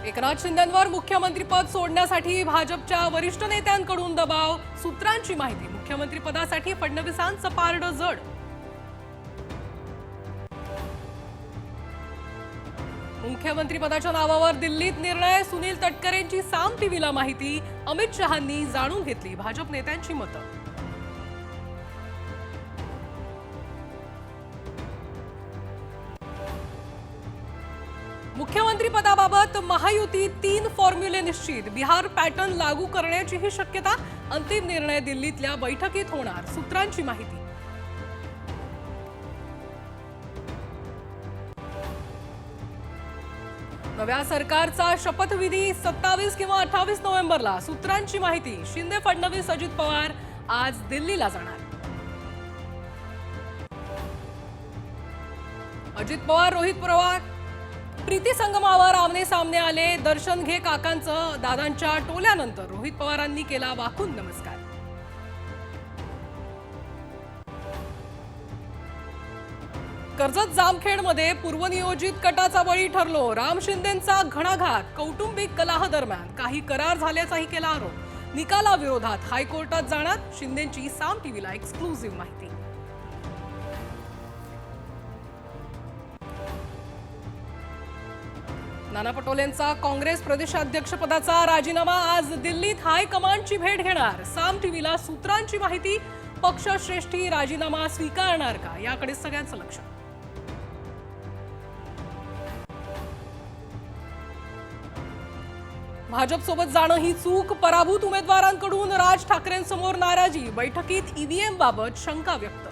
एकनाथ शिंदेंवर मुख्यमंत्रीपद सोडण्यासाठी भाजपच्या वरिष्ठ नेत्यांकडून दबाव, सूत्रांची माहिती। मुख्यमंत्रीपदासाठी फडणवीसांचं पारडं जड। मुख्यमंत्रीपदाच्या नावावर दिल्लीत निर्णय, सुनील तटकरेंची साम टीव्हीला माहिती। अमित शहांनी जाणून घेतली भाजप नेत्यांची मतं। मुख्यमंत्री पदाबाबत महायुती 3 फॉर्म्युले निश्चित, बिहार पॅटर्न लागू करण्याचीही शक्यता। अंतिम निर्णय दिल्लीतल्या बैठकीत होणार, सूत्रांची माहिती। नव्या सरकारचा शपथविधी 27 किंवा 28 नोव्हेंबरला, सूत्रांची माहिती। शिंदे, फडणवीस, अजित पवार आज दिल्लीला जाणार। अजित पवार, रोहित पवार प्रीती संगमावर आमने सामने आले। दर्शन घे काकांचं दादांच्या टोल्यानंतर रोहित पवारांनी केला वाकून नमस्कार। कर्जत जामखेडमध्ये पूर्वनियोजित कटाचा बळी ठरलो। राम शिंदेंचा घणाघात, कौटुंबिक कलह दरम्यान काही करार झाल्याचाही केला आरोप। निकालाविरोधात हायकोर्टात जाणार, शिंदेंची साम टीव्हीला एक्सक्लुझिव्ह माहिती। नाना पटोलेंचा काँग्रेस प्रदेशाध्यक्षपदाचा राजीनामा, आज दिल्लीत हायकमांडची भेट घेणार। साम टीव्हीला सूत्रांची माहिती। पक्षश्रेष्ठी राजीनामा स्वीकारणार का, याकडे सगळ्यांचं लक्ष। भाजपसोबत जाणं ही चूक, पराभूत उमेदवारांकडून राज ठाकरेंसमोर नाराजी। बैठकीत ईव्हीएम बाबत शंका व्यक्त।